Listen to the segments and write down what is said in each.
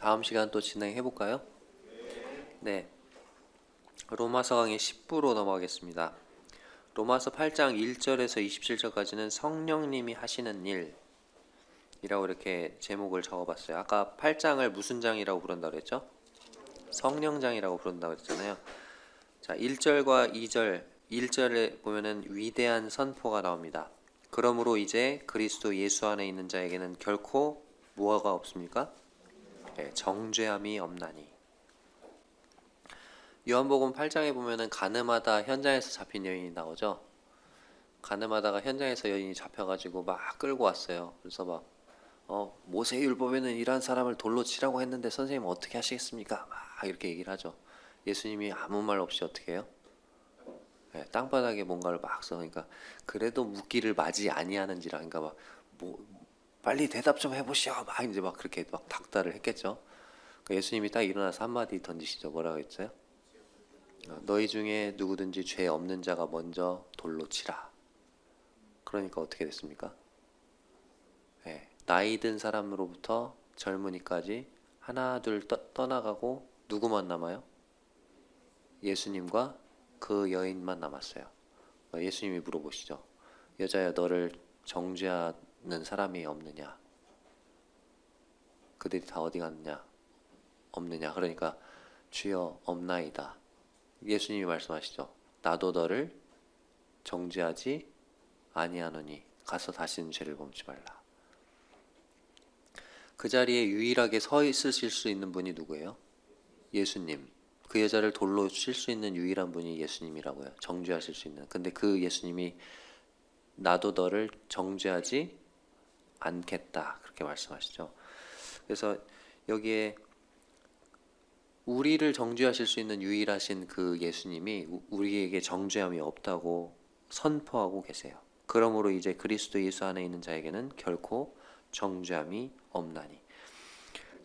다음 시간 또 진행해 볼까요? 네. 로마서 강의 10부로 넘어가겠습니다. 로마서 8장 1절에서 27절까지는 성령님이 하시는 일이라고 이렇게 제목을 적어봤어요. 아까 8장을 무슨 장이라고 부른다고 그랬죠? 성령장이라고 부른다고 그랬잖아요. 자, 1절과 2절, 1절에 보면은 위대한 선포가 나옵니다. 그러므로 이제 그리스도 예수 안에 있는 자에게는 결코 무엇가 없습니까? 네, 정죄함이 없나니. 요한복음 8장에 보면은 가늠하다 현장에서 잡힌 여인이 나오죠. 가늠하다가 현장에서 여인이 잡혀가지고 막 끌고 왔어요. 그래서 막 모세율법에는 이러한 사람을 돌로 치라고 했는데 선생님 어떻게 하시겠습니까? 막 이렇게 얘기를 하죠. 예수님이 아무 말 없이 어떻게 해요? 네, 땅바닥에 뭔가를 막 써. 그러니까 그래도 묻기를 맞이 아니하는지라. 그러니까 막 뭐 빨리 대답 좀 해보시오. 막 이제 막 그렇게 막 닥달을 했겠죠. 그러니까 예수님이 딱 일어나서 한마디 던지시죠. 뭐라고 했어요? 너희 중에 누구든지 죄 없는 자가 먼저 돌로 치라. 그러니까 어떻게 됐습니까? 네, 나이 든 사람으로부터 젊은이까지 하나 둘 떠나가고 누구만 남아요? 예수님과 그 여인만 남았어요. 예수님이 물어보시죠. 여자야, 너를 정죄하는 사람이 없느냐? 그들이 다 어디 갔느냐? 없느냐? 그러니까 주여 없나이다. 예수님이 말씀하시죠. 나도 너를 정죄하지 아니하노니 가서 다시는 죄를 범치 말라. 그 자리에 유일하게 서 있으실 수 있는 분이 누구예요? 예수님. 그 여자를 돌로 칠 수 있는 유일한 분이 예수님이라고요. 정죄하실 수 있는. 근데 그 예수님이 나도 너를 정죄하지 않겠다. 그렇게 말씀하시죠. 그래서 여기에 우리를 정죄하실 수 있는 유일하신 그 예수님이 우리에게 정죄함이 없다고 선포하고 계세요. 그러므로 이제 그리스도 예수 안에 있는 자에게는 결코 정죄함이 없나니.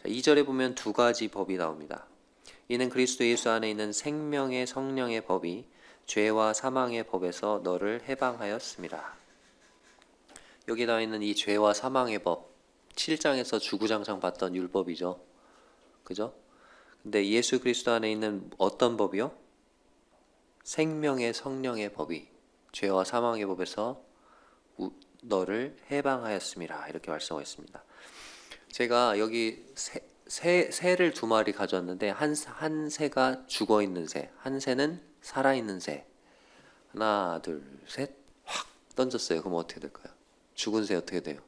2절에 보면 두 가지 법이 나옵니다. 이는 그리스도 예수 안에 있는 생명의 성령의 법이 죄와 사망의 법에서 너를 해방하였습니다. 여기 나와 있는 이 죄와 사망의 법, 7장에서 주구장창 봤던 율법이죠. 그죠? 근데 예수 그리스도 안에 있는 어떤 법이요? 생명의 성령의 법이 죄와 사망의 법에서 너를 해방하였습니다. 이렇게 말씀하셨습니다. 제가 여기 새를 두 마리 가져왔는데 한 새가 죽어 있는 새, 한 새는 살아 있는 새. 하나, 둘, 셋, 확 던졌어요. 그럼 어떻게 될까요? 죽은 새 어떻게 돼요?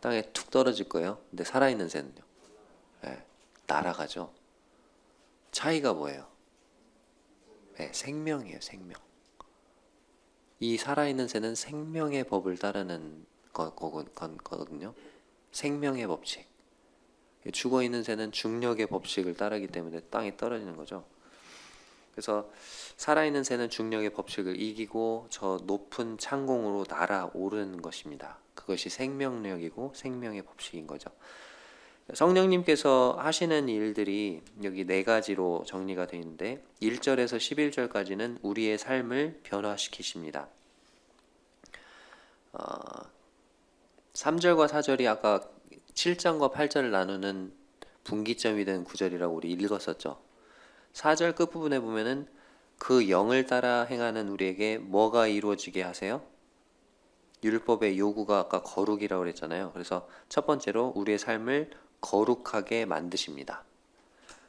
땅에 툭 떨어질 거예요. 근데 살아 있는 새는요? 네, 날아가죠. 차이가 뭐예요? 네, 생명이에요, 생명. 이 살아있는 새는 생명의 법을 따르는 거거든요. 생명의 법칙. 죽어있는 새는 중력의 법칙을 따르기 때문에 땅에 떨어지는 거죠. 그래서 살아있는 새는 중력의 법칙을 이기고 저 높은 창공으로 날아오르는 것입니다. 그것이 생명력이고 생명의 법칙인 거죠. 성령님께서 하시는 일들이 여기 네 가지로 정리가 되어 있는데 1절에서 11절까지는 우리의 삶을 변화시키십니다. 3절과 4절이 아까 7장과 8절을 나누는 분기점이 된 구절이라고 우리 읽었었죠. 4절 끝부분에 보면은 그 영을 따라 행하는 우리에게 뭐가 이루어지게 하세요? 율법의 요구가 아까 거룩이라고 그랬잖아요. 그래서 첫 번째로 우리의 삶을 거룩하게 만드십니다.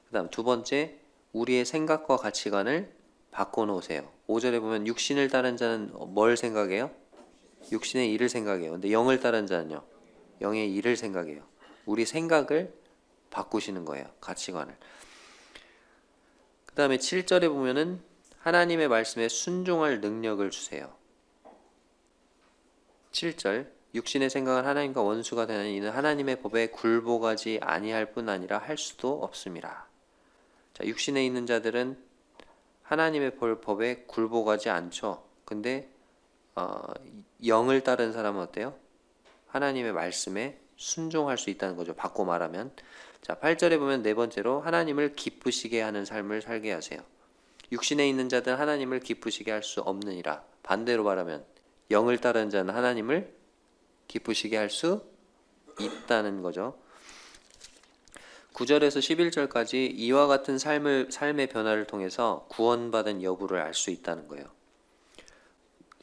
그 다음 두 번째, 우리의 생각과 가치관을 바꿔놓으세요. 5절에 보면 육신을 따른 자는 뭘 생각해요? 육신의 일을 생각해요. 근데 영을 따른 자는요? 영의 일을 생각해요. 우리 생각을 바꾸시는 거예요. 가치관을. 그 다음에 7절에 보면은 하나님의 말씀에 순종할 능력을 주세요. 7절, 육신의 생각은 하나님과 원수가 되나니 이는 하나님의 법에 굴복하지 아니할 뿐 아니라 할 수도 없습니다. 자, 육신에 있는 자들은 하나님의 법에 굴복하지 않죠. 근데 영을 따른 사람은 어때요? 하나님의 말씀에 순종할 수 있다는 거죠. 바꿔 말하면. 자, 8절에 보면 네 번째로 하나님을 기쁘시게 하는 삶을 살게 하세요. 육신에 있는 자들은 하나님을 기쁘시게 할 수 없느니라. 반대로 말하면 영을 따르는 자는 하나님을 기쁘시게 할 수 있다는 거죠. 9절에서 11절까지 이와 같은 삶의 변화를 통해서 구원받은 여부를 알 수 있다는 거예요.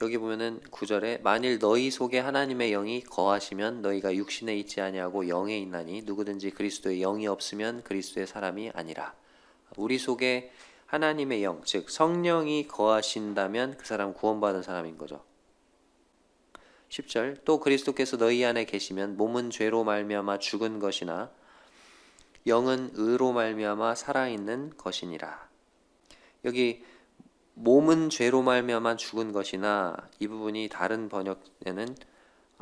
여기 보면은 9절에 만일 너희 속에 하나님의 영이 거하시면 너희가 육신에 있지 아니하고 영에 있나니 누구든지 그리스도의 영이 없으면 그리스도의 사람이 아니라. 우리 속에 하나님의 영, 즉 성령이 거하신다면 그 사람 구원받은 사람인 거죠. 10절 또 그리스도께서 너희 안에 계시면 몸은 죄로 말미암아 죽은 것이나 영은 의로 말미암아 살아있는 것이니라. 여기 몸은 죄로 말미암아 죽은 것이나 이 부분이 다른 번역에는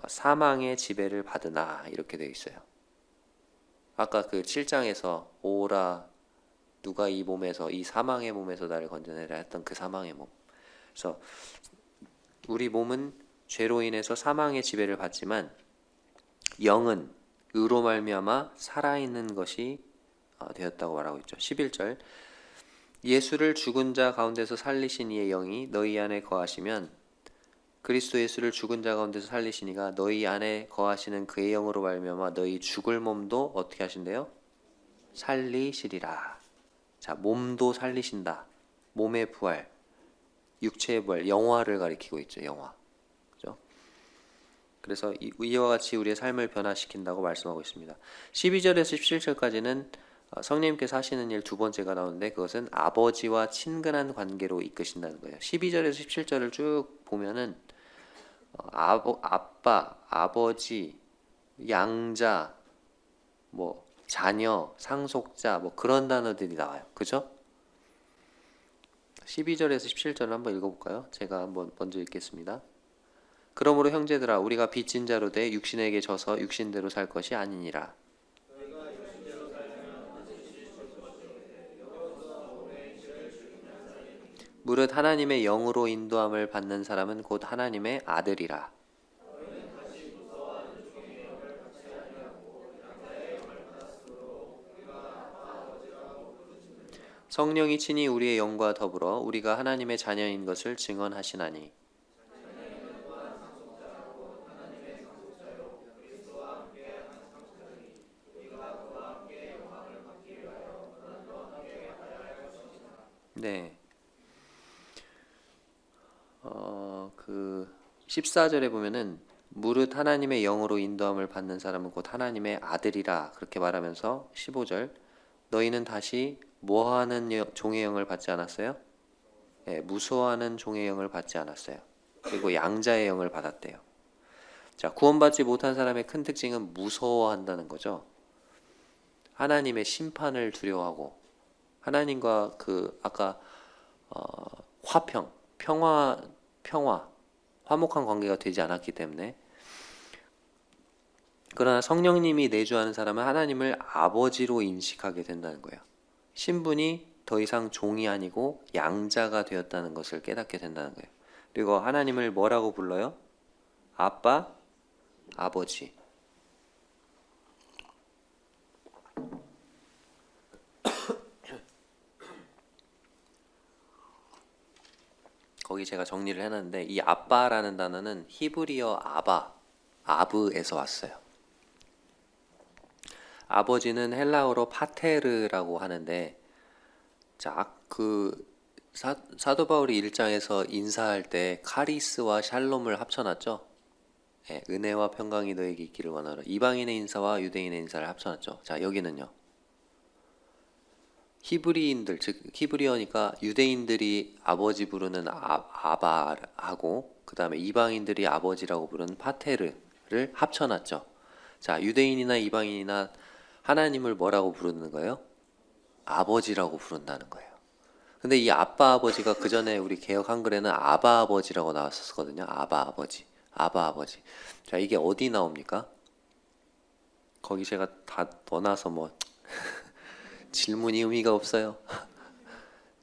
사망의 지배를 받으나 이렇게 되어 있어요. 아까 그 7장에서 오라 누가 이 몸에서 이 사망의 몸에서 나를 건져내라 했던 그 사망의 몸. 그래서 우리 몸은 죄로 인해서 사망의 지배를 받지만 영은 의로 말미암아 살아있는 것이 되었다고 말하고 있죠. 11절 예수를 죽은 자 가운데서 살리신 이의 영이 너희 안에 거하시면 그리스도 예수를 죽은 자 가운데서 살리신 이가 너희 안에 거하시는 그의 영으로 말미암아 너희 죽을 몸도 어떻게 하신대요? 살리시리라. 자, 몸도 살리신다. 몸의 부활, 육체의 부활, 영화를 가리키고 있죠. 영화. 그죠? 그래서 이와 같이 우리의 삶을 변화시킨다고 말씀하고 있습니다. 12절에서 17절까지는 성령님께서 하시는 일 두 번째가 나오는데 그것은 아버지와 친근한 관계로 이끄신다는 거예요. 12절에서 17절을 쭉 보면은 아빠, 아버지, 양자, 뭐 자녀, 상속자 뭐 그런 단어들이 나와요. 그죠? 12절에서 17절을 한번 읽어볼까요? 제가 한번 먼저 읽겠습니다. 그러므로 형제들아 우리가 빚진 자로 돼 육신에게 져서 육신대로 살 것이 아니니라. 무릇 하나님의 영으로 인도함을 받는 사람은 곧 하나님의 아들이라. 성령이 친히 우리의 영과 더불어 우리가 하나님의 자녀인 것을 증언하시나니. 네. 그 14절에 보면은 무릇 하나님의 영으로 인도함을 받는 사람은 곧 하나님의 아들이라 그렇게 말하면서 15절 너희는 다시 뭐하는 종의 영을 받지 않았어요? 네, 무서워하는 종의 영을 받지 않았어요. 그리고 양자의 영을 받았대요. 자, 구원받지 못한 사람의 큰 특징은 무서워한다는 거죠. 하나님의 심판을 두려워하고 하나님과 그 아까 화평, 평화, 화목한 관계가 되지 않았기 때문에. 그러나 성령님이 내주하는 사람은 하나님을 아버지로 인식하게 된다는 거예요. 신분이 더 이상 종이 아니고 양자가 되었다는 것을 깨닫게 된다는 거예요. 그리고 하나님을 뭐라고 불러요? 아빠, 아버지. 거기 제가 정리를 해놨는데 이 아빠라는 단어는 히브리어 아브에서 왔어요. 아버지는 헬라어로 파테르라고 하는데, 자, 사도 바울이 1장에서 인사할 때 카리스와 샬롬을 합쳐놨죠. 예, 은혜와 평강이 너에게 있기를 원하노라. 이방인의 인사와 유대인의 인사를 합쳐놨죠. 자, 여기는요. 히브리인들, 즉 히브리어니까 유대인들이 아버지 부르는 아바하고 그 다음에 이방인들이 아버지라고 부르는 파테르를 합쳐놨죠. 자, 유대인이나 이방인이나 하나님을 뭐라고 부르는 거예요? 아버지라고 부른다는 거예요. 근데 이 아빠 아버지가 그 전에 우리 개역 한글에는 아바 아버지라고 나왔었거든요. 아바 아버지, 아바 아버지. 자, 이게 어디 나옵니까? 거기 제가 다 넣어놔서 뭐 질문이 의미가 없어요.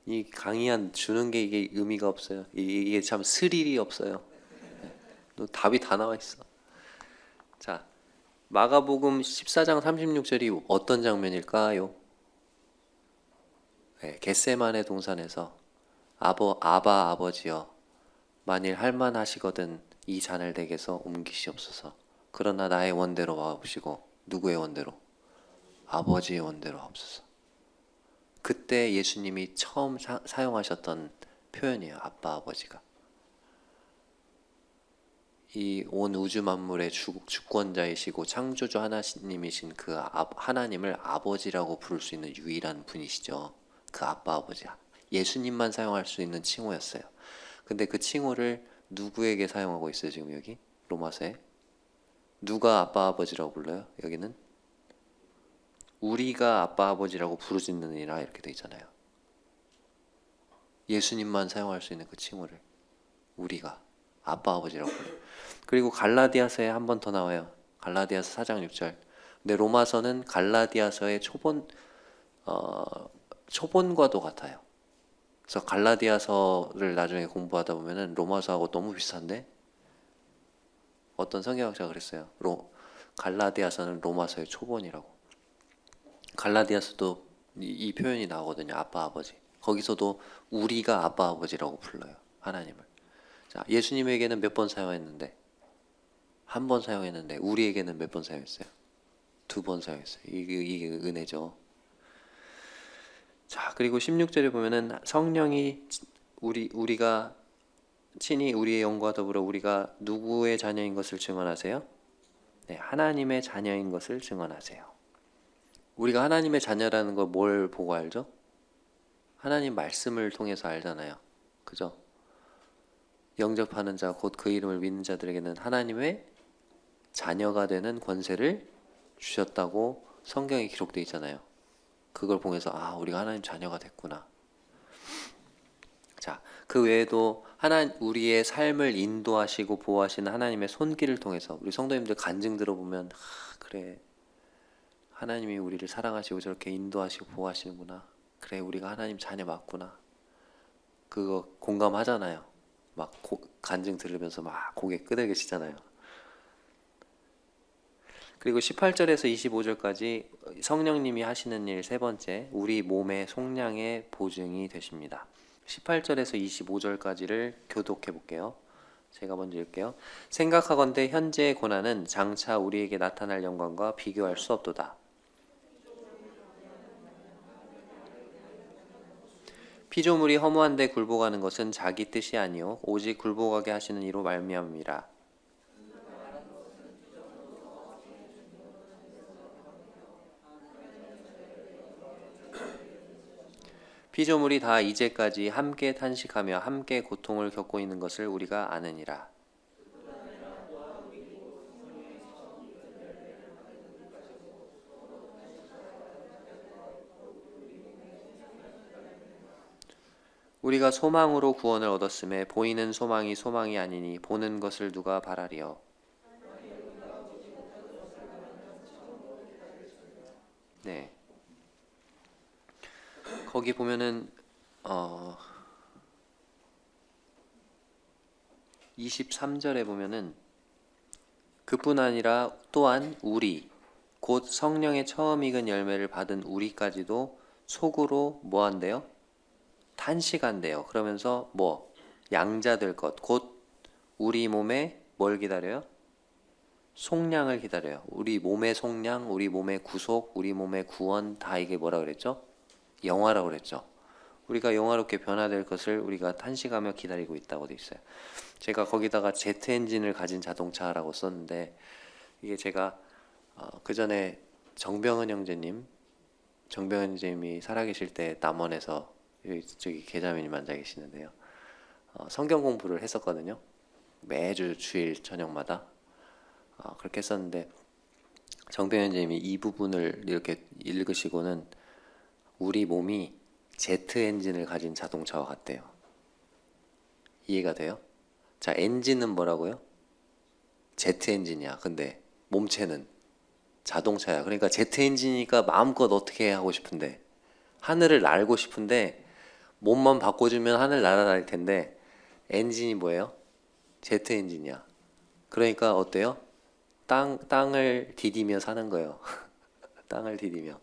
이 강의한 주는 게 이게 의미가 없어요. 이게 참 스릴이 없어요. 답이 다 나와 있어. 자, 마가복음 14장 36절이 어떤 장면일까요? 네, 겟세마네 동산에서 아바 아버지여 만일 할만하시거든 이 잔을 내게서 옮기시옵소서. 그러나 나의 원대로 와옵시고 누구의 원대로? 아버지의 원대로 하옵소서. 그때 예수님이 처음 사용하셨던 표현이에요. 아빠 아버지가. 이 온 우주 만물의 주권자이시고 창조주 하나님이신 그 하나님을 아버지라고 부를 수 있는 유일한 분이시죠. 그 아빠 아버지. 예수님만 사용할 수 있는 칭호였어요. 근데 그 칭호를 누구에게 사용하고 있어요, 지금 여기? 로마서에? 누가 아빠 아버지라고 불러요? 여기는? 우리가 아빠 아버지라고 부르짖느니라 이렇게 돼 있잖아요. 예수님만 사용할 수 있는 그 칭호를 우리가 아빠 아버지라고 불러요. 그리고 갈라디아서에 한 번 더 나와요. 갈라디아서 4장 6절. 근데 로마서는 갈라디아서의 초본과도 같아요. 그래서 갈라디아서를 나중에 공부하다 보면은 로마서하고 너무 비슷한데 어떤 성경학자가 그랬어요. 갈라디아서는 로마서의 초본이라고. 갈라디아서도 이 표현이 나오거든요. 아빠 아버지. 거기서도 우리가 아빠 아버지라고 불러요. 하나님을. 자, 예수님에게는 몇 번 사용했는데? 한 번 사용했는데 우리에게는 몇 번 사용했어요? 2번 사용했어요. 이게 은혜죠. 자, 그리고 16절에 보면은 성령이 우리가 친히 우리의 영과 더불어 우리가 누구의 자녀인 것을 증언하세요? 네, 하나님의 자녀인 것을 증언하세요. 우리가 하나님의 자녀라는 걸 뭘 보고 알죠? 하나님 말씀을 통해서 알잖아요. 그죠? 영접하는 자 곧 그 이름을 믿는 자들에게는 하나님의 자녀가 되는 권세를 주셨다고 성경에 기록되어 있잖아요. 그걸 보면서 우리가 하나님 자녀가 됐구나. 자, 그 외에도 우리의 삶을 인도하시고 보호하시는 하나님의 손길을 통해서 우리 성도님들 간증 들어보면 그래, 하나님이 우리를 사랑하시고 저렇게 인도하시고 보호하시는구나. 그래, 우리가 하나님 자녀 맞구나. 그거 공감하잖아요. 막 간증 들으면서 막 고개 끄덕이시잖아요. 그리고 18절에서 25절까지 성령님이 하시는 일 세 번째, 우리 몸의 속량의 보증이 되십니다. 18절에서 25절까지를 교독해 볼게요. 제가 먼저 읽을게요. 생각하건대 현재의 고난은 장차 우리에게 나타날 영광과 비교할 수 없도다. 피조물이 허무한데 굴복하는 것은 자기 뜻이 아니요 오직 굴복하게 하시는 이로 말미암음이라. 피조물이 다 이제까지 함께 탄식하며 함께 고통을 겪고 있는 것을 우리가 아느니라. 우리가 소망으로 구원을 얻었음에 보이는 소망이 소망이 아니니 보는 것을 누가 바라리요. 네. 거기 보면은 23절에 보면은 그뿐 아니라 또한 우리 곧 성령의 처음 익은 열매를 받은 우리까지도 속으로 뭐 한대요? 탄식한대요. 그러면서 양자될 것 곧 우리 몸에 뭘 기다려요? 속량을 기다려요. 우리 몸의 속량, 우리 몸의 구속, 우리 몸의 구원 다 이게 뭐라 그랬죠? 영화라고 그랬죠. 우리가 영화롭게 변화될 것을 우리가 탄식하며 기다리고 있다고 돼 있어요. 제가 거기다가 제트 엔진을 가진 자동차라고 썼는데 이게 제가 그 전에 정병은 형제님이 살아계실 때 남원에서 저기 계자매님 앉아 계시는데요. 성경 공부를 했었거든요. 매주 주일 저녁마다 그렇게 했었는데 정병현 선생님이 이 부분을 이렇게 읽으시고는 우리 몸이 제트 엔진을 가진 자동차와 같대요. 이해가 돼요? 자, 엔진은 뭐라고요? 제트 엔진이야. 근데 몸체는 자동차야. 그러니까 제트 엔진이니까 마음껏 어떻게 하고 싶은데 하늘을 날고 싶은데 몸만 바꿔주면 하늘 날아다닐 텐데 엔진이 뭐예요? 제트 엔진이야. 그러니까 어때요? 땅을 디디며 사는 거예요. 땅을 디디며.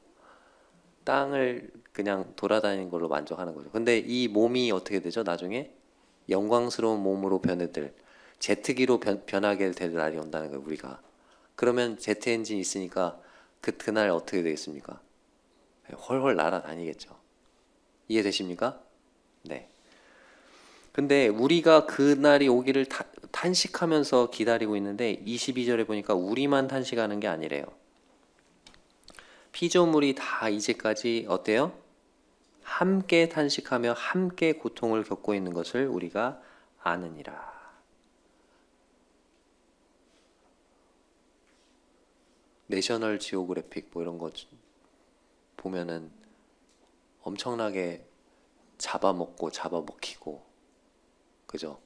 땅을 그냥 돌아다니는 걸로 만족하는 거죠. 근데 이 몸이 어떻게 되죠? 나중에 영광스러운 몸으로 변해들 제트기로 변하게 될 날이 온다는 거예요. 우리가. 그러면 제트 엔진 있으니까 그날 어떻게 되겠습니까? 훨훨 날아다니겠죠. 이해되십니까? 네. 근데 우리가 그날이 오기를 탄식하면서 기다리고 있는데 22절에 보니까 우리만 탄식하는 게 아니래요. 피조물이 다 이제까지 어때요? 함께 탄식하며 함께 고통을 겪고 있는 것을 우리가 아느니라. 내셔널 지오그래픽 뭐 이런 거 보면은 엄청나게 잡아먹고 잡아먹히고, 그죠?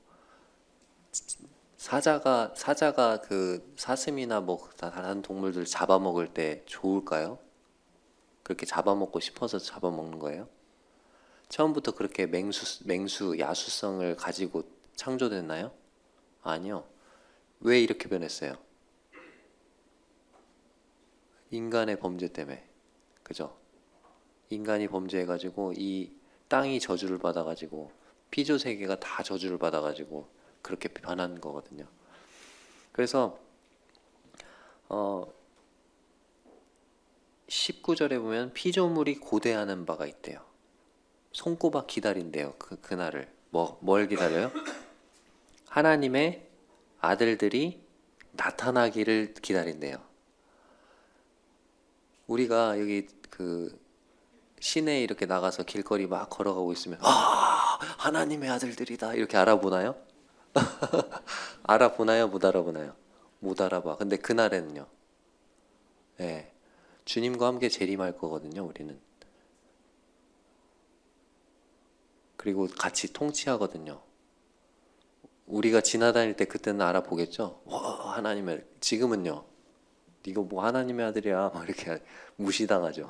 사자가 그 사슴이나 뭐 다른 동물들 잡아먹을 때 좋을까요? 그렇게 잡아먹고 싶어서 잡아먹는 거예요? 처음부터 그렇게 맹수, 야수성을 가지고 창조됐나요? 아니요. 왜 이렇게 변했어요? 인간의 범죄 때문에. 그죠? 인간이 범죄해가지고 이 땅이 저주를 받아가지고 피조 세계가 다 저주를 받아가지고 그렇게 변한 거거든요. 그래서 19절에 보면 피조물이 고대하는 바가 있대요. 손꼽아 기다린대요. 그날을. 뭘 기다려요? 하나님의 아들들이 나타나기를 기다린대요. 우리가 여기 그 시내에 이렇게 나가서 길거리 막 걸어가고 있으면 하나님의 아들들이다 이렇게 알아보나요? 알아보나요? 못 알아보나요? 못 알아봐. 근데 그날에는요. 예. 주님과 함께 재림할 거거든요, 우리는. 그리고 같이 통치하거든요. 우리가 지나다닐 때 그때는 알아보겠죠? 와, 하나님의, 지금은요. 네가 뭐 하나님의 아들이야. 막 이렇게 무시당하죠.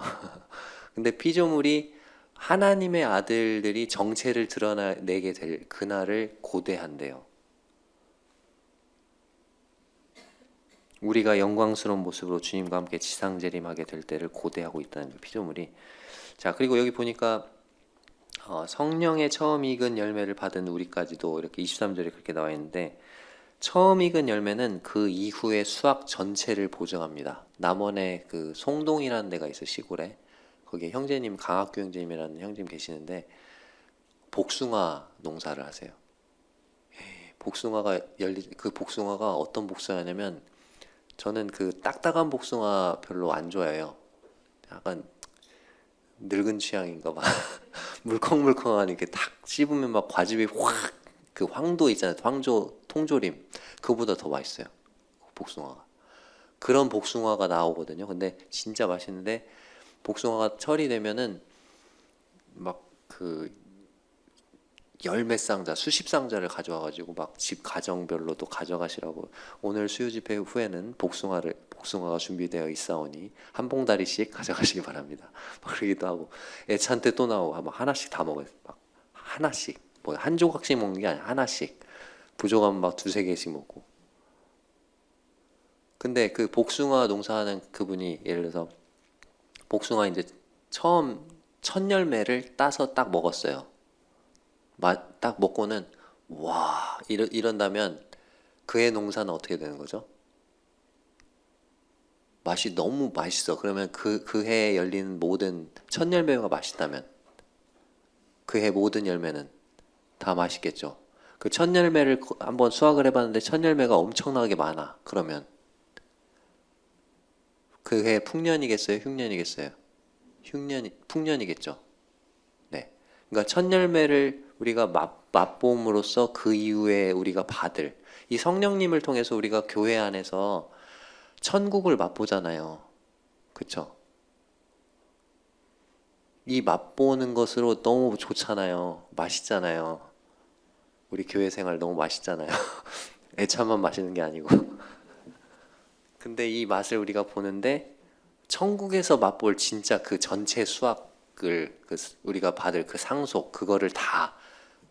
근데 피조물이 하나님의 아들들이 정체를 드러내게 될 그날을 고대한대요. 우리가 영광스러운 모습으로 주님과 함께 지상재림하게 될 때를 고대하고 있다는 거, 피조물이. 자, 그리고 여기 보니까 성령의 처음 익은 열매를 받은 우리까지도 이렇게 23절에 그렇게 나와 있는데, 처음 익은 열매는 그 이후의 수확 전체를 보증합니다. 남원에 그 송동이라는 데가 있어요, 시골에. 거기에 형제님, 강학규 형제님이라는 형제님 계시는데 복숭아 농사를 하세요. 복숭아가 그 복숭아가 어떤 복숭아냐면, 저는 그 딱딱한 복숭아 별로 안 좋아해요. 약간 늙은 취향인가 봐. 물컹물컹한 이렇게 탁 씹으면 막 과즙이 확, 그 황도 있잖아요. 황조 통조림. 그거보다 더 맛있어요. 복숭아가. 그런 복숭아가 나오거든요. 근데 진짜 맛있는데, 복숭아가 철이 되면은 막 그 열몇 상자, 수십 상자를 가져와가지고 막 집 가정별로도 가져가시라고. 오늘 수요 집회 후에는 복숭아가 준비되어 있사오니 한 봉다리씩 가져가시기 바랍니다. 막 그러기도 하고, 애찬 때 또 나오고 막 하나씩 다 먹어요. 막 하나씩, 뭐 한 조각씩 먹는 게 아니라 하나씩. 부족하면 막 두세 개씩 먹고. 근데 그 복숭아 농사하는 그분이 예를 들어서 복숭아 이제 처음 첫 열매를 따서 딱 먹었어요. 딱 먹고는 와, 이런다면 그의 농사는 어떻게 되는 거죠? 맛이 너무 맛있어. 그러면 그 해에 열리는 모든 첫 열매가 맛있다면 그 해 모든 열매는 다 맛있겠죠. 그 첫 열매를 한번 수확을 해봤는데 첫 열매가 엄청나게 많아. 그러면 그 해 풍년이겠어요? 흉년이겠어요? 풍년이겠죠. 네. 그러니까 첫 열매를 우리가 맛봄으로써 그 이후에 우리가 받을, 이 성령님을 통해서 우리가 교회 안에서 천국을 맛보잖아요. 그쵸? 이 맛보는 것으로 너무 좋잖아요. 맛있잖아요. 우리 교회 생활 너무 맛있잖아요. 애차만 마시는 게 아니고. 근데 이 맛을 우리가 보는데, 천국에서 맛볼 진짜 그 전체 수확을, 우리가 받을 그 상속, 그거를 다,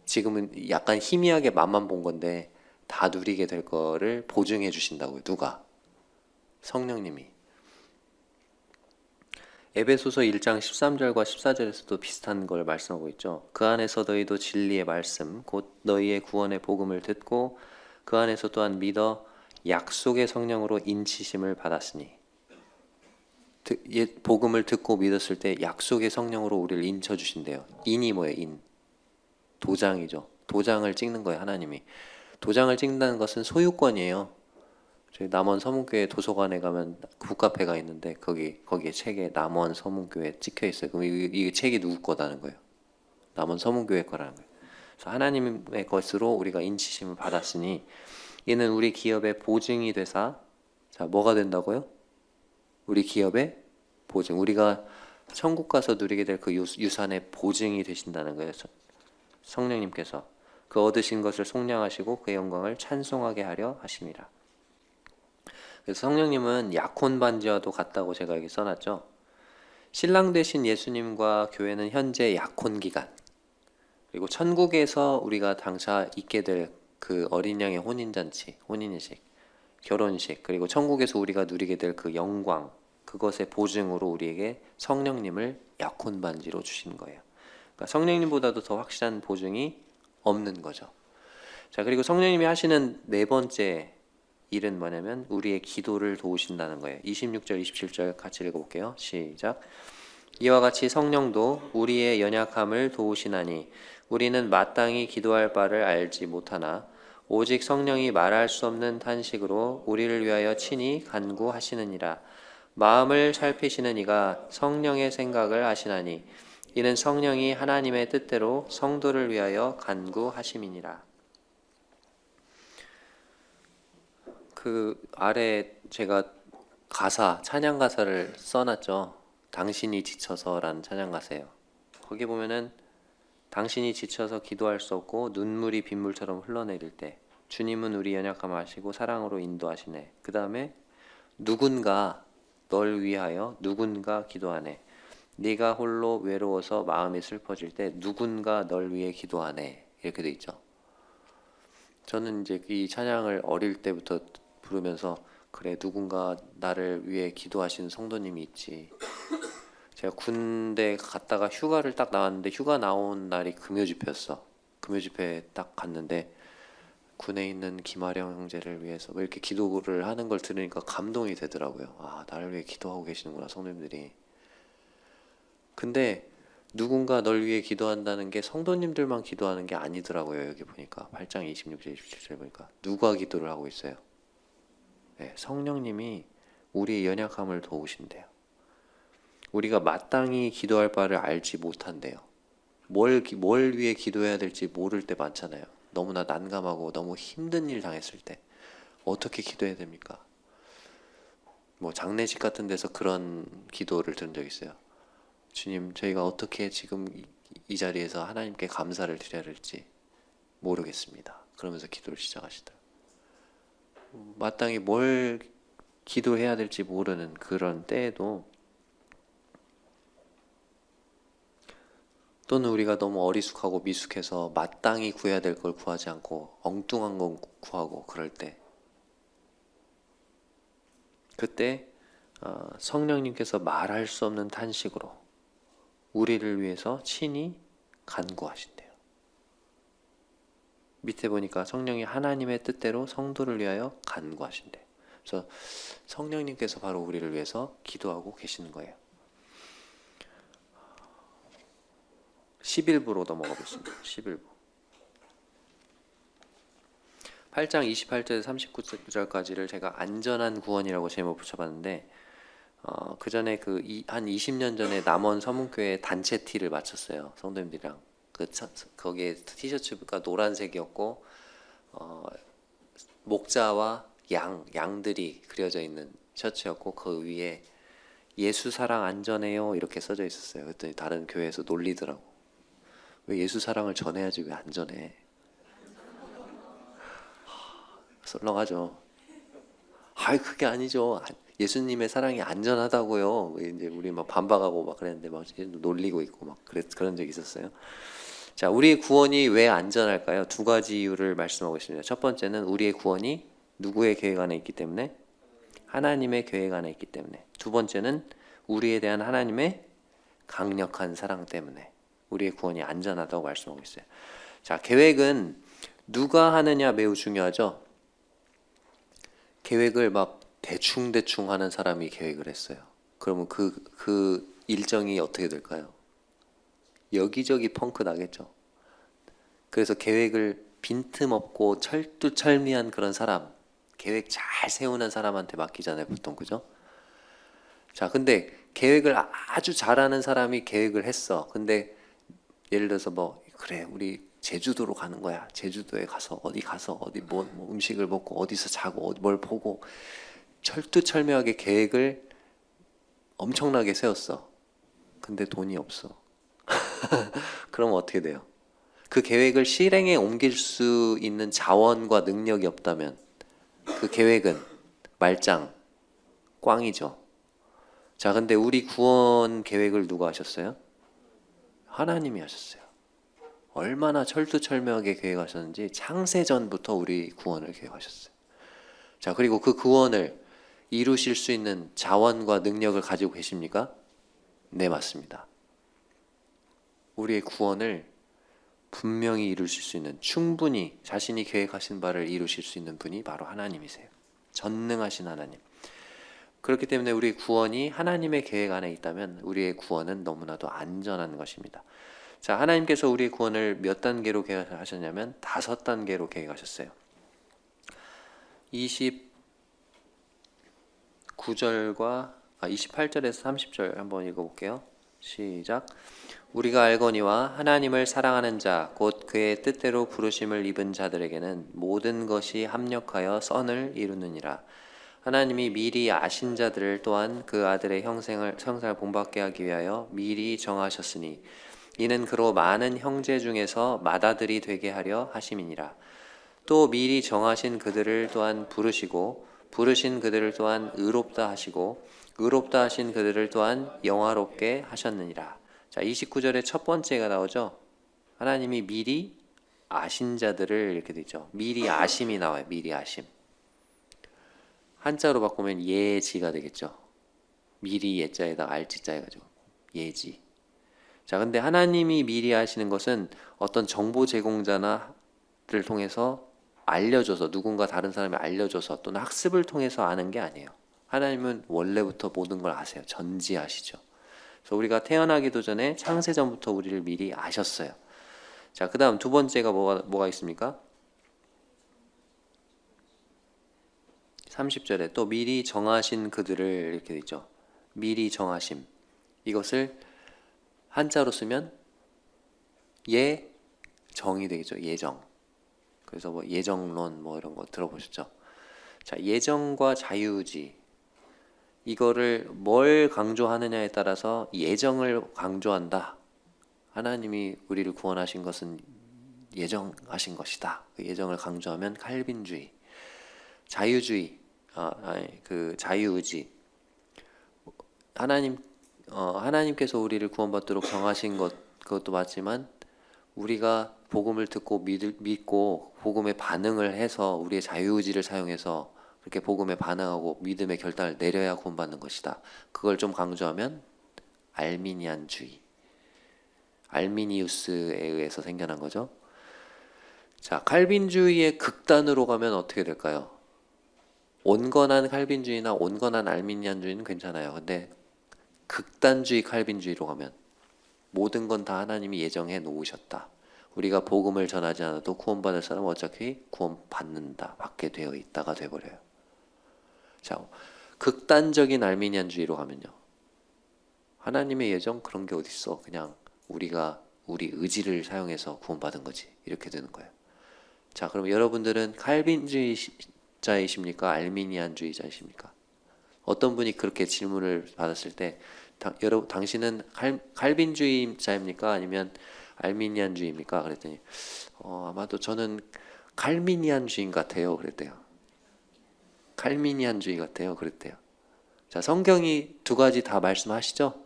지금은 약간 희미하게 맛만 본 건데 다 누리게 될 거를 보증해 주신다고요. 누가? 성령님이. 에베소서 1장 13절과 14절에서도 비슷한 걸 말씀하고 있죠. 그 안에서 너희도 진리의 말씀 곧 너희의 구원의 복음을 듣고 그 안에서 또한 믿어 약속의 성령으로 인치심을 받았으니. 복음을 듣고 믿었을 때 약속의 성령으로 우리를 인쳐 주신대요. 인이 뭐예요? 인. 도장이죠. 도장을 찍는 거예요, 하나님이. 도장을 찍는다는 것은 소유권이에요. 저희 남원 서문교회 도서관에 가면 북카페가 있는데 거기에 책에 남원 서문교회 찍혀 있어요. 그럼 이 책이 누구 거다는 거예요? 남원 서문교회 거라는 거예요. 그래서 하나님의 것으로 우리가 인치심을 받았으니 이는 우리 기업의 보증이 되사, 자, 뭐가 된다고요? 우리 기업의 보증, 우리가 천국 가서 누리게 될 그 유산의 보증이 되신다는 거예요. 성령님께서 그 얻으신 것을 속량하시고 그 영광을 찬송하게 하려 하심이라. 그래서 성령님은 약혼 반지와도 같다고 제가 여기 써놨죠. 신랑 되신 예수님과 교회는 현재 약혼 기간, 그리고 천국에서 우리가 당차 있게 될 그 어린 양의 혼인잔치, 혼인식, 결혼식, 그리고 천국에서 우리가 누리게 될 그 영광, 그것의 보증으로 우리에게 성령님을 약혼 반지로 주신 거예요. 그러니까 성령님보다도 더 확실한 보증이 없는 거죠. 자, 그리고 성령님이 하시는 네 번째 일은 뭐냐면 우리의 기도를 도우신다는 거예요. 26절, 27절 같이 읽어볼게요. 시작. 이와 같이 성령도 우리의 연약함을 도우시나니 우리는 마땅히 기도할 바를 알지 못하나 오직 성령이 말할 수 없는 탄식으로 우리를 위하여 친히 간구하시느니라. 마음을 살피시는 이가 성령의 생각을 아시나니 이는 성령이 하나님의 뜻대로 성도를 위하여 간구하심이니라. 그 아래 제가 찬양 가사를 써놨죠. 당신이 지쳐서라는 찬양 가사예요. 거기 보면은 당신이 지쳐서 기도할 수 없고 눈물이 빗물처럼 흘러내릴 때 주님은 우리 연약함을 아시고 사랑으로 인도하시네. 그 다음에 누군가 널 위하여 누군가 기도하네. 네가 홀로 외로워서 마음이 슬퍼질 때 누군가 널 위해 기도하네. 이렇게 돼 있죠. 저는 이제 이 찬양을 어릴 때부터 부르면서 그래, 누군가 나를 위해 기도하시는 성도님이 있지. 제가 군대 갔다가 휴가를 딱 나왔는데 휴가 나온 날이 금요집회였어. 금요집회 딱 갔는데 군에 있는 김아령 형제를 위해서 뭐 이렇게 기도를 하는 걸 들으니까 감동이 되더라고요. 아, 나를 위해 기도하고 계시는구나, 성도님들이. 근데 누군가 널 위해 기도한다는 게 성도님들만 기도하는 게 아니더라고요. 여기 보니까 8장 26절 27절 보니까 누가 기도를 하고 있어요? 네, 성령님이 우리의 연약함을 도우신대요. 우리가 마땅히 기도할 바를 알지 못한대요. 뭘 위해 기도해야 될지 모를 때 많잖아요. 너무나 난감하고 너무 힘든 일 당했을 때 어떻게 기도해야 됩니까? 뭐 장례식 같은 데서 그런 기도를 들은 적 있어요. 주님, 저희가 어떻게 지금 이 자리에서 하나님께 감사를 드려야 할지 모르겠습니다. 그러면서 기도를 시작하시더라고요. 마땅히 뭘 기도해야 될지 모르는 그런 때에도, 또는 우리가 너무 어리숙하고 미숙해서 마땅히 구해야 될 걸 구하지 않고 엉뚱한 건 구하고 그럴 때, 그때 성령님께서 말할 수 없는 탄식으로 우리를 위해서 친히 간구하신대요. 밑에 보니까 성령이 하나님의 뜻대로 성도를 위하여 간구하신대요. 그래서 성령님께서 바로 우리를 위해서 기도하고 계시는 거예요. 11부로 넘어가 보겠습니다. 11부. 8장 28절 39절까지를 제가 안전한 구원이라고 제목 붙여봤는데, 그 전에 한 20년 전에 남원 서문교회 단체 티를 마쳤어요. 성도님들이랑. 거기에 티셔츠가 노란색이었고, 목자와 양들이 그려져 있는 셔츠였고, 그 위에 예수 사랑 안전해요 이렇게 써져 있었어요. 그랬더니 다른 교회에서 놀리더라고. 왜 예수 사랑을 전해야지 왜 안전해? 썰렁하죠. 아이, 그게 아니죠. 예수님의 사랑이 안전하다고요. 이제 우리 막 반박하고 막 그랬는데 막 놀리고 있고 막 그런 적이 있었어요. 자, 우리의 구원이 왜 안전할까요? 두 가지 이유를 말씀하고 있습니다. 첫 번째는 우리의 구원이 누구의 계획 안에 있기 때문에? 하나님의 계획 안에 있기 때문에. 두 번째는 우리에 대한 하나님의 강력한 사랑 때문에 우리의 구원이 안전하다고 말씀하고 있어요. 자, 계획은 누가 하느냐 매우 중요하죠. 계획을 막 대충 하는 사람이 계획을 했어요. 그러면 그 일정이 어떻게 될까요? 여기저기 펑크 나겠죠. 그래서 계획을 빈틈없고 철두철미한 그런 사람, 계획 잘 세우는 사람한테 맡기잖아요, 보통. 그죠? 자, 근데 계획을 아주 잘하는 사람이 계획을 했어. 근데 예를 들어서 뭐 그래, 우리 제주도로 가는 거야. 제주도에 가서 어디 뭐 음식을 먹고 어디서 자고 뭘 보고 철두철미하게 계획을 엄청나게 세웠어. 근데 돈이 없어. 그러면 어떻게 돼요? 그 계획을 실행에 옮길 수 있는 자원과 능력이 없다면 그 계획은 말짱, 꽝이죠. 자, 근데 우리 구원 계획을 누가 하셨어요? 하나님이 하셨어요. 얼마나 철두철미하게 계획하셨는지 창세전부터 우리 구원을 계획하셨어요. 자, 그리고 그 구원을 이루실 수 있는 자원과 능력을 가지고 계십니까? 네, 맞습니다. 우리의 구원을 분명히 이루실 수 있는, 충분히 자신이 계획하신 바를 이루실 수 있는 분이 바로 하나님이세요. 전능하신 하나님. 그렇기 때문에 우리 구원이 하나님의 계획 안에 있다면 우리의 구원은 너무나도 안전한 것입니다. 자, 하나님께서 우리의 구원을 몇 단계로 계획하셨냐면 5단계로 계획하셨어요. 28절에서 30절 한번 읽어볼게요. 시작. 우리가 알거니와 하나님을 사랑하는 자 곧 그의 뜻대로 부르심을 입은 자들에게는 모든 것이 합력하여 선을 이루느니라. 하나님이 미리 아신 자들을 또한 그 아들의 형상을 본받게 하기 위하여 미리 정하셨으니 이는 그로 많은 형제 중에서 맏아들이 되게 하려 하심이니라. 또 미리 정하신 그들을 또한 부르시고 부르신 그들을 또한 의롭다 하시고 의롭다 하신 그들을 또한 영화롭게 하셨느니라. 자, 29절에 첫 번째가 나오죠. 하나님이 미리 아신 자들을, 이렇게 되죠. 미리 아심이 나와요. 미리 아심. 한자로 바꾸면 예지가 되겠죠. 미리 예자에다가 알지자 해가지고 예지. 자, 근데 하나님이 미리 하시는 것은 어떤 정보 제공자나를 통해서 알려줘서, 누군가 다른 사람이 알려줘서 또는 학습을 통해서 아는 게 아니에요. 하나님은 원래부터 모든 걸 아세요. 전지아시죠. 그래서 우리가 태어나기도 전에 창세전부터 우리를 미리 아셨어요. 자, 그 다음 두 번째가 뭐가 있습니까? 30절에 또 미리 정하신 그들을, 이렇게 돼 있죠. 미리 정하심. 이것을 한자로 쓰면 예정이 되겠죠. 예정. 그래서 뭐 예정론 뭐 이런 거 들어보셨죠? 자, 예정과 자유의지, 이거를 뭘 강조하느냐에 따라서 예정을 강조한다. 하나님이 우리를 구원하신 것은 예정하신 것이다. 그 예정을 강조하면 칼빈주의. 자유주의, 그 자유의지. 하나님께서 우리를 구원받도록 정하신 그것도 맞지만 우리가 복음을 듣고 믿고 복음에 반응을 해서 우리의 자유의지를 사용해서 그렇게 복음에 반응하고 믿음의 결단을 내려야 구원받는 것이다. 그걸 좀 강조하면 알미니안주의, 알미니우스에 의해서 생겨난 거죠. 자, 칼빈주의의 극단으로 가면 어떻게 될까요? 온건한 칼빈주의나 온건한 알미니안주의는 괜찮아요. 근데 극단주의 칼빈주의로 가면 모든 건 다 하나님이 예정해 놓으셨다. 우리가 복음을 전하지 않아도 구원받을 사람은 어차피 구원받는다, 받게 되어 있다가 돼버려요. 자, 극단적인 알미니안주의로 가면요, 하나님의 예정 그런 게 어딨어. 그냥 우리가 우리 의지를 사용해서 구원받은 거지. 이렇게 되는 거예요. 자, 그럼 여러분들은 칼빈주의자이십니까? 알미니안주의자이십니까? 어떤 분이 그렇게 질문을 받았을 때 당신은 칼빈주의자입니까? 아니면 알미니안주의입니까? 그랬더니 아마도 저는 칼미니안주의인 것 같아요. 그랬대요. 칼미니안주의 같아요. 그랬대요. 자, 성경이 두 가지 다 말씀하시죠?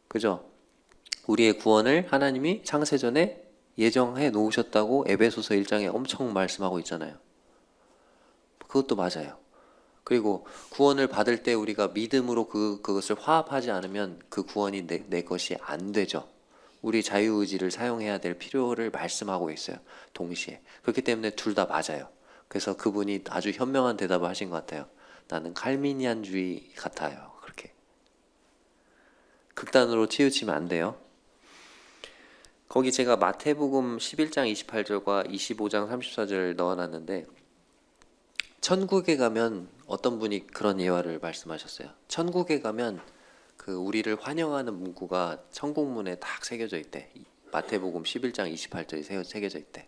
그죠? 우리의 구원을 하나님이 창세전에 예정해 놓으셨다고 에베소서 1장에 엄청 말씀하고 있잖아요. 그것도 맞아요. 그리고 구원을 받을 때 우리가 믿음으로 그것을 화합하지 않으면 그 구원이 내 것이 안 되죠. 우리 자유의지를 사용해야 될 필요를 말씀하고 있어요. 동시에. 그렇기 때문에 둘 다 맞아요. 그래서 그분이 아주 현명한 대답을 하신 것 같아요. 나는 칼미니안주의 같아요. 그렇게. 극단으로 치우치면 안 돼요. 거기 제가 마태복음 11장 28절과 25장 34절을 넣어놨는데, 천국에 가면 어떤 분이 그런 예화를 말씀하셨어요. 천국에 가면 그 우리를 환영하는 문구가 천국문에 딱 새겨져 있대. 마태복음 11장 28절이 새겨져 있대.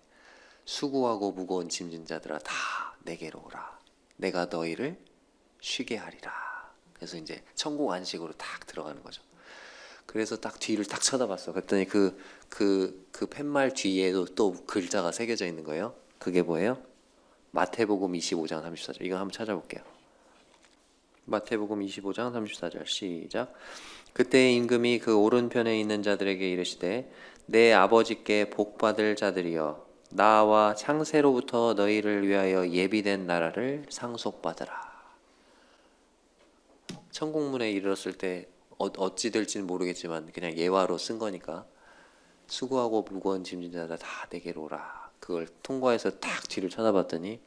수고하고 무거운 짐진 자들아 다 내게로 오라. 내가 너희를 쉬게 하리라. 그래서 이제 천국 안식으로 딱 들어가는 거죠. 그래서 딱 뒤를 딱 쳐다봤어. 그랬더니 그 팻말 뒤에도 또 글자가 새겨져 있는 거예요. 그게 뭐예요? 마태복음 25장 34절. 이거 한번 찾아볼게요. 마태복음 25장 34절 시작. 그때 임금이 그 오른편에 있는 자들에게 이르시되 내 아버지께 복받을 자들이여 나와 창세로부터 너희를 위하여 예비된 나라를 상속받으라. 천국문에 이르렀을 때 어찌 될지는 모르겠지만 그냥 예화로 쓴 거니까 수고하고 무거운 짐진 자들 다 내게로 오라. 그걸 통과해서 딱 뒤를 쳐다봤더니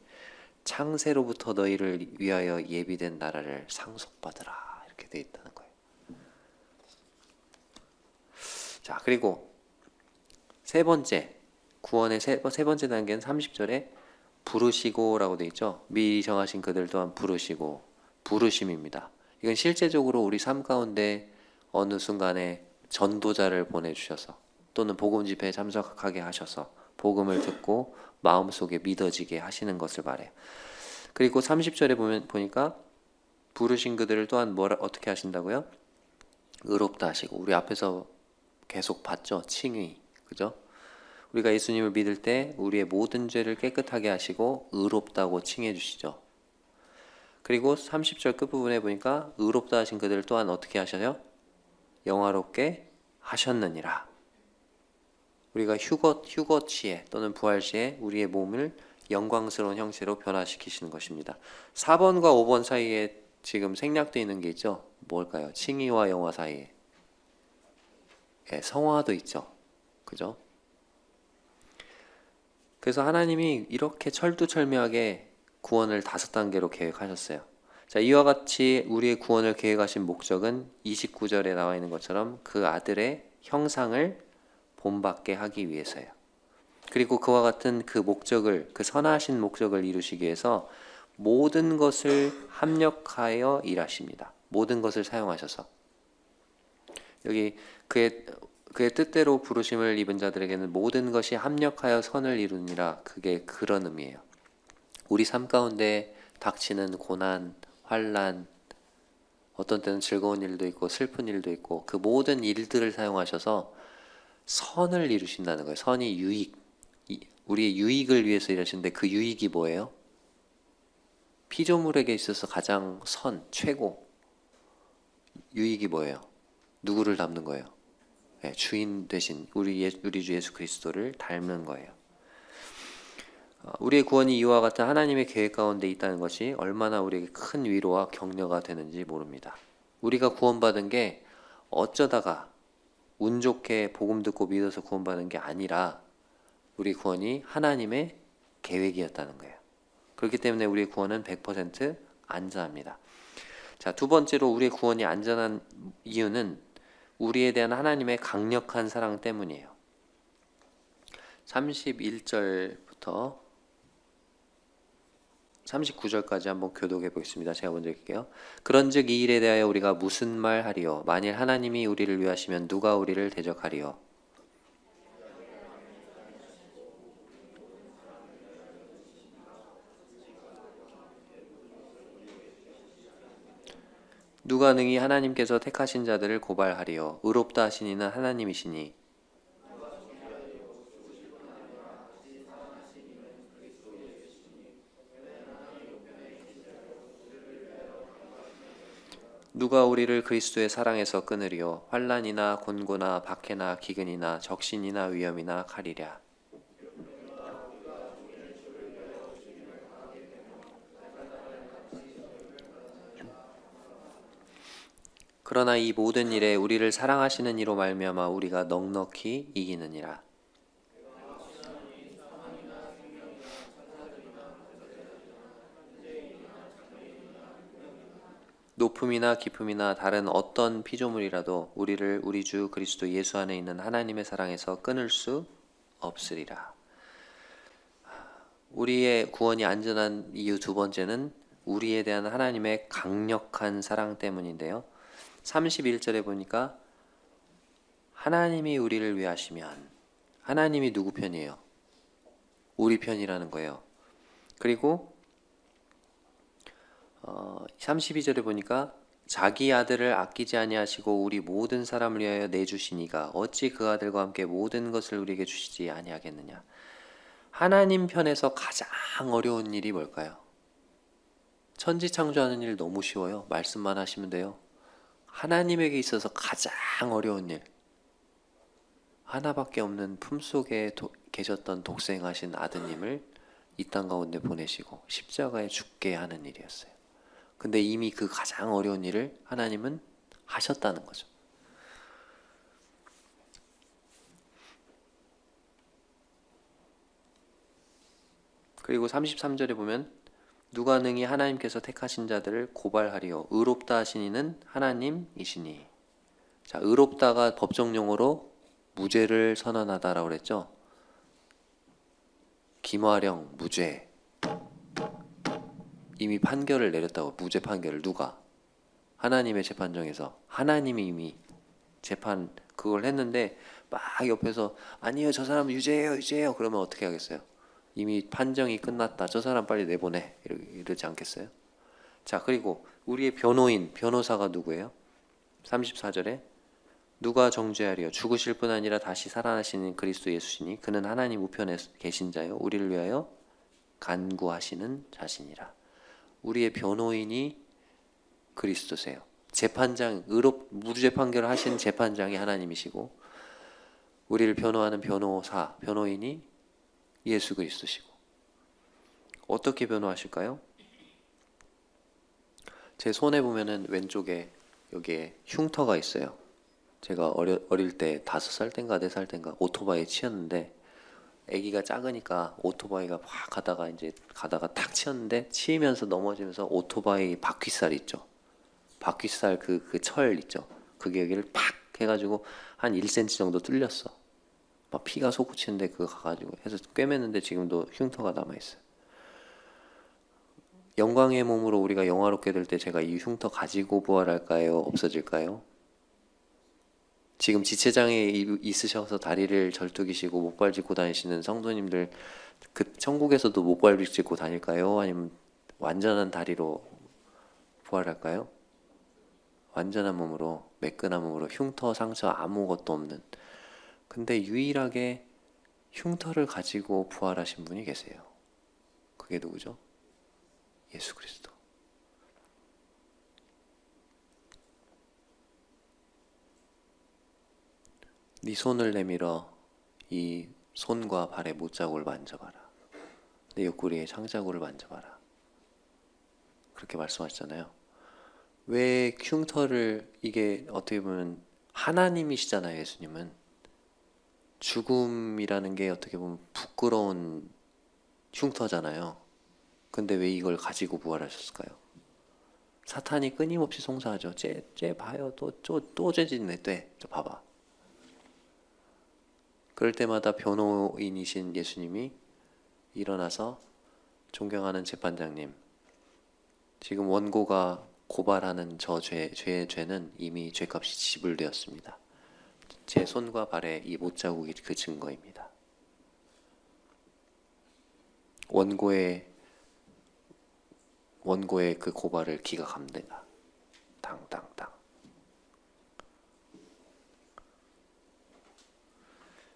창세로부터 너희를 위하여 예비된 나라를 상속받으라 이렇게 돼 있다는 거예요. 자, 그리고 세 번째 구원의 세 번째 단계는 30절에 부르시고라고 돼 있죠. 미리 정하신 그들 또한 부르시고 부르심입니다. 이건 실제적으로 우리 삶 가운데 어느 순간에 전도자를 보내주셔서 또는 복음 집회에 참석하게 하셔서 복음을 듣고 마음속에 믿어지게 하시는 것을 말해요. 그리고 30절에 보니까 부르신 그들을 또한 어떻게 하신다고요? 의롭다 하시고. 우리 앞에서 계속 봤죠. 칭의. 그죠? 우리가 예수님을 믿을 때 우리의 모든 죄를 깨끗하게 하시고 의롭다고 칭해 주시죠. 그리고 30절 끝부분에 보니까 의롭다 하신 그들을 또한 어떻게 하셔요? 영화롭게 하셨느니라. 우리가 휴거 시에 또는 부활 시에 우리의 몸을 영광스러운 형체로 변화시키시는 것입니다. 4번과 5번 사이에 지금 생략되어 있는 게 있죠. 뭘까요? 칭의와 영화 사이에. 예, 성화도 있죠. 그죠? 그래서 하나님이 이렇게 철두철미하게 구원을 5단계로 계획하셨어요. 자, 이와 같이 우리의 구원을 계획하신 목적은 29절에 나와 있는 것처럼 그 아들의 형상을 본받게 하기 위해서예요. 그리고 그와 같은 그 목적을, 그 선하신 목적을 이루시기 위해서 모든 것을 합력하여 일하십니다. 모든 것을 사용하셔서. 여기 그의 뜻대로 부르심을 입은 자들에게는 모든 것이 합력하여 선을 이루니라. 그게 그런 의미예요. 우리 삶 가운데 닥치는 고난, 환난, 어떤 때는 즐거운 일도 있고 슬픈 일도 있고 그 모든 일들을 사용하셔서 선을 이루신다는 거예요. 선이 유익, 우리의 유익을 위해서 일하시는데 그 유익이 뭐예요? 피조물에게 있어서 가장 최고 유익이 뭐예요? 누구를 닮는 거예요? 네, 주인 되신 우리 주 예수 그리스도를 닮는 거예요. 우리의 구원이 이와 같은 하나님의 계획 가운데 있다는 것이 얼마나 우리에게 큰 위로와 격려가 되는지 모릅니다. 우리가 구원받은 게 어쩌다가 운 좋게 복음 듣고 믿어서 구원받은 게 아니라 우리 구원이 하나님의 계획이었다는 거예요. 그렇기 때문에 우리의 구원은 100% 안전합니다. 자, 두 번째로 우리의 구원이 안전한 이유는 우리에 대한 하나님의 강력한 사랑 때문이에요. 31절부터 39절까지 한번 교독해 보겠습니다. 제가 먼저 읽을게요. 그런즉 이 일에 대하여 우리가 무슨 말 하리요? 만일 하나님이 우리를 위하시면 누가 우리를 대적하리요? 누가 능히 하나님께서 택하신 자들을 고발하리요? 의롭다 하신 이는 하나님이시니 누가 우리를 그리스도의 사랑에서 끊으리요? 환난이나 곤고나 박해나 기근이나 적신이나 위험이나 칼이랴. 그러나 이 모든 일에 우리를 사랑하시는 이로 말미암아 우리가 넉넉히 이기느니라. 높음이나 깊음이나 다른 어떤 피조물이라도 우리를 우리 주 그리스도 예수 안에 있는 하나님의 사랑에서 끊을 수 없으리라. 우리의 구원이 안전한 이유 두 번째는 우리에 대한 하나님의 강력한 사랑 때문인데요. 31절에 보니까 하나님이 우리를 위하시면, 하나님이 누구 편이에요? 우리 편이라는 거예요. 그리고 32절에 보니까 자기 아들을 아끼지 아니하시고 우리 모든 사람을 위하여 내주시니가 어찌 그 아들과 함께 모든 것을 우리에게 주시지 아니하겠느냐. 하나님 편에서 가장 어려운 일이 뭘까요? 천지창조하는 일 너무 쉬워요. 말씀만 하시면 돼요. 하나님에게 있어서 가장 어려운 일, 하나밖에 없는 품속에 계셨던 독생하신 아드님을 이 땅 가운데 보내시고 십자가에 죽게 하는 일이었어요. 근데 이미 그 가장 어려운 일을 하나님은 하셨다는 거죠. 그리고 33절에 보면 누가 능히 하나님께서 택하신 자들을 고발하리요 의롭다 하신 이는 하나님이시니. 자, 의롭다가 법정 용어로 무죄를 선언하다라고 그랬죠. 김화령 무죄, 이미 판결을 내렸다고. 무죄 판결을 누가? 하나님의 재판정에서. 하나님이 이미 재판 그걸 했는데 막 옆에서 아니요 저 사람 유죄예요 유죄예요 그러면 어떻게 하겠어요? 이미 판정이 끝났다. 저 사람 빨리 내보내. 이러지 않겠어요? 자, 그리고 우리의 변호인, 변호사가 누구예요? 34절에 누가 정죄하리요? 죽으실 뿐 아니라 다시 살아나시는 그리스도 예수시니 그는 하나님 우편에 계신 자요 우리를 위하여 간구하시는 자신이라. 우리의 변호인이 그리스도세요. 재판장, 무죄 판결을 하신 재판장이 하나님이시고 우리를 변호하는 변호사, 변호인이 예수 그리스도시고. 어떻게 변호하실까요? 제 손에 보면은 왼쪽에 여기에 흉터가 있어요. 제가 어릴 때 5살 땐가 4살 땐가 오토바이에 치였는데, 아기가 작으니까 오토바이가 막 가다가 탁 치였는데, 치이면서 넘어지면서 오토바이 바퀴살 있죠. 바퀴살 그 철 있죠. 그게 여기를 팍 해가지고 한 1cm 정도 뚫렸어. 막 피가 솟구치는데 그거 가가지고 해서 꿰맸는데 지금도 흉터가 남아있어요. 영광의 몸으로 우리가 영화롭게 될 때 제가 이 흉터 가지고 부활할까요? 없어질까요? 지금 지체장애 있으셔서 다리를 절뚝이시고 목발 짚고 다니시는 성도님들, 그 천국에서도 목발 짚고 다닐까요? 아니면 완전한 다리로 부활할까요? 완전한 몸으로, 매끈한 몸으로, 흉터 상처 아무것도 없는. 근데 유일하게 흉터를 가지고 부활하신 분이 계세요. 그게 누구죠? 예수 그리스도. 네 손을 내밀어 이 손과 발의 못자국을 만져봐라. 내 옆구리의 창자국을 만져봐라. 그렇게 말씀하셨잖아요. 왜 흉터를, 이게 어떻게 보면 하나님이시잖아요. 예수님은. 죽음이라는 게 어떻게 보면 부끄러운 흉터잖아요. 근데 왜 이걸 가지고 부활하셨을까요? 사탄이 끊임없이 송사하죠. 쟤 봐요. 또 죄짓네. 저 봐봐. 그럴 때마다 변호인이신 예수님이 일어나서 존경하는 재판장님, 지금 원고가 고발하는 저 죄는 이미 죄값이 지불되었습니다. 제 손과 발에 이 못자국이 그 증거입니다. 원고의 그 고발을 기각합니다. 당당당.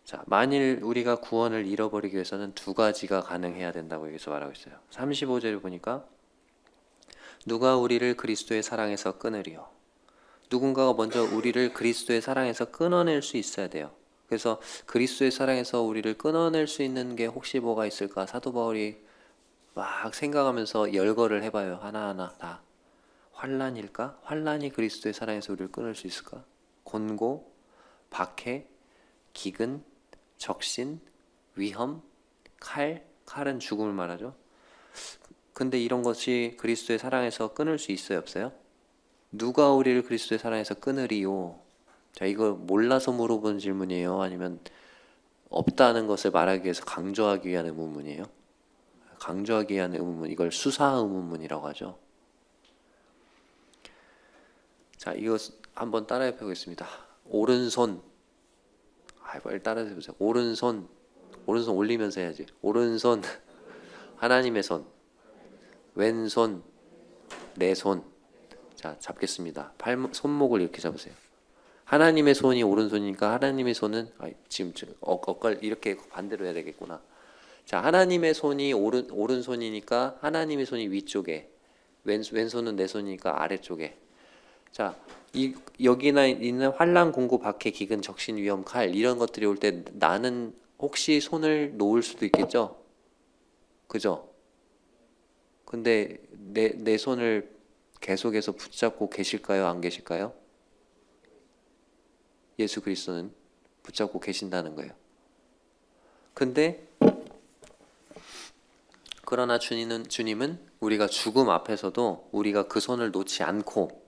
자, 만일 우리가 구원을 잃어버리기 위해서는 두 가지가 가능해야 된다고 여기서 말하고 있어요. 35절을 보니까 누가 우리를 그리스도의 사랑에서 끊으리요. 누군가가 먼저 우리를 그리스도의 사랑에서 끊어낼 수 있어야 돼요. 그래서 그리스도의 사랑에서 우리를 끊어낼 수 있는 게 혹시 뭐가 있을까? 사도 바울이 막 생각하면서 열거를 해봐요. 하나하나 다. 환난일까? 환난이 그리스도의 사랑에서 우리를 끊을 수 있을까? 곤고, 박해, 기근, 적신, 위험, 칼은 죽음을 말하죠. 근데 이런 것이 그리스도의 사랑에서 끊을 수 있어요, 없어요? 누가 우리를 그리스도의 사랑에서 끊으리요? 자, 이거 몰라서 물어본 질문이에요? 아니면 없다는 것을 말하기 위해서 강조하기 위한 의문문이에요? 강조하기 위한 의문문, 이걸 수사 의문문이라고 하죠. 자, 이거 한번 따라해 보겠습니다. 오른손, 빨리 따라해 보세요. 오른손 올리면서 해야지. 오른손, 하나님의 손. 왼손, 내 손. 자, 잡겠습니다. 손목을 이렇게 잡으세요. 하나님의 손이 오른손이니까 하나님의 손은 지금 이렇게 반대로 해야 되겠구나. 자, 하나님의 손이 오른손이니까 하나님의 손이 위쪽에, 왼손은 내 손이니까 아래쪽에. 자, 여기나 있는 환난 공고 박해 기근 적신 위험 칼 이런 것들이 올 때 나는 혹시 손을 놓을 수도 있겠죠? 그죠? 근데 내 손을 계속해서 붙잡고 계실까요? 안 계실까요? 예수 그리스도는 붙잡고 계신다는 거예요. 근데 그러나 주님은 우리가 죽음 앞에서도 우리가 그 손을 놓지 않고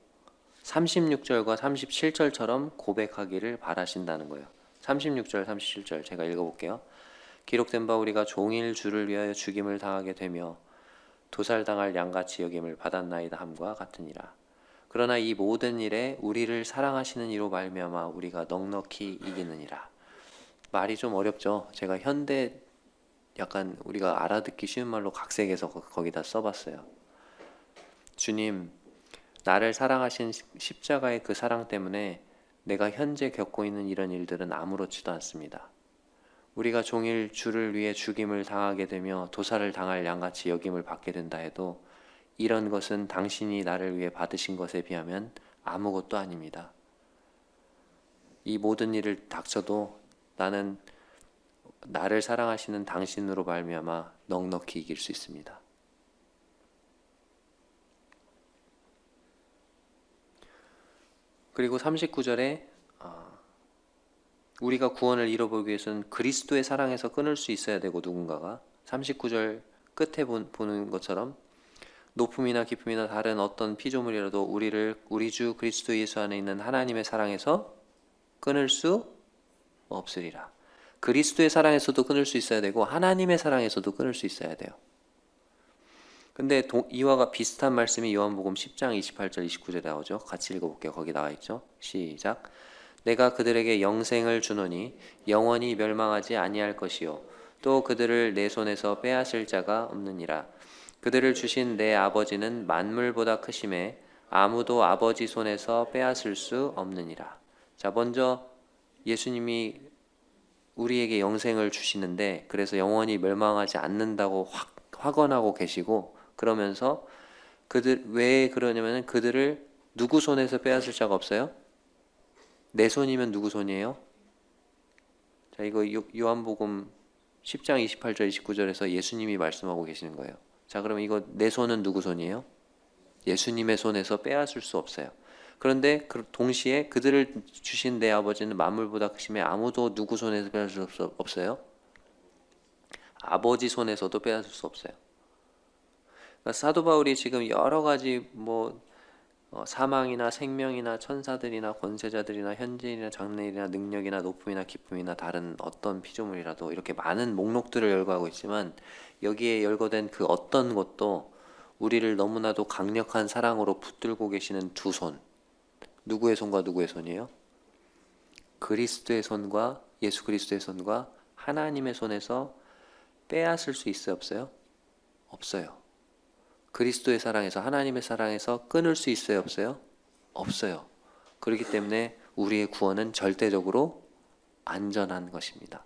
36절과 37절처럼 고백하기를 바라신다는 거예요. 36절, 37절 제가 읽어볼게요. 기록된 바 우리가 종일 주를 위하여 죽임을 당하게 되며 도살당할 양같이 여김을 받았나이다 함과 같으니라. 그러나 이 모든 일에 우리를 사랑하시는 이로 말미암아 우리가 넉넉히 이기느니라. 말이 좀 어렵죠. 제가 현대 약간 우리가 알아듣기 쉬운 말로 각색해서 거기다 써봤어요. 주님, 나를 사랑하신 십자가의 그 사랑 때문에 내가 현재 겪고 있는 이런 일들은 아무렇지도 않습니다. 우리가 종일 주를 위해 죽임을 당하게 되며 도살을 당할 양같이 여김을 받게 된다 해도 이런 것은 당신이 나를 위해 받으신 것에 비하면 아무것도 아닙니다. 이 모든 일을 닥쳐도 나는 나를 사랑하시는 당신으로 말미암아 넉넉히 이길 수 있습니다. 그리고 39절에 우리가 구원을 이뤄보기 위해서는 그리스도의 사랑에서 끊을 수 있어야 되고 누군가가 39절 끝에 보는 것처럼 높음이나 깊음이나 다른 어떤 피조물이라도 우리 주 그리스도 예수 안에 있는 하나님의 사랑에서 끊을 수 없으리라. 그리스도의 사랑에서도 끊을 수 있어야 되고 하나님의 사랑에서도 끊을 수 있어야 돼요. 근데 이와 비슷한 말씀이 요한복음 10장 28절 29절에 나오죠. 같이 읽어볼게요. 거기 나와 있죠. 시작. 내가 그들에게 영생을 주노니 영원히 멸망하지 아니할 것이요 또 그들을 내 손에서 빼앗을 자가 없느니라. 그들을 주신 내 아버지는 만물보다 크심에 아무도 아버지 손에서 빼앗을 수 없느니라. 자, 먼저 예수님이 우리에게 영생을 주시는데 그래서 영원히 멸망하지 않는다고 확언하고 계시고 그러면서 왜 그러냐면 그들을 누구 손에서 빼앗을 자가 없어요? 내 손이면 누구 손이에요? 자, 이거 요한복음 10장 28절 29절에서 예수님이 말씀하고 계시는 거예요. 자, 그러면 이거 내 손은 누구 손이에요? 예수님의 손에서 빼앗을 수 없어요. 그런데 동시에 그들을 주신 내 아버지는 만물보다 크심에 아무도 누구 손에서 빼앗을 수 없어요? 아버지 손에서도 빼앗을 수 없어요. 그러니까 사도 바울이 지금 여러 가지 사망이나 생명이나 천사들이나 권세자들이나 현재인이나 장래일이나 능력이나 높음이나 기쁨이나 다른 어떤 피조물이라도 이렇게 많은 목록들을 열거하고 있지만 여기에 열거된 그 어떤 것도 우리를 너무나도 강력한 사랑으로 붙들고 계시는 두 손. 누구의 손과 누구의 손이에요? 그리스도의 손과 예수 그리스도의 손과 하나님의 손에서 빼앗을 수 있어요? 없어요? 없어요. 그리스도의 사랑에서 하나님의 사랑에서 끊을 수 있어요? 없어요? 없어요. 그렇기 때문에 우리의 구원은 절대적으로 안전한 것입니다.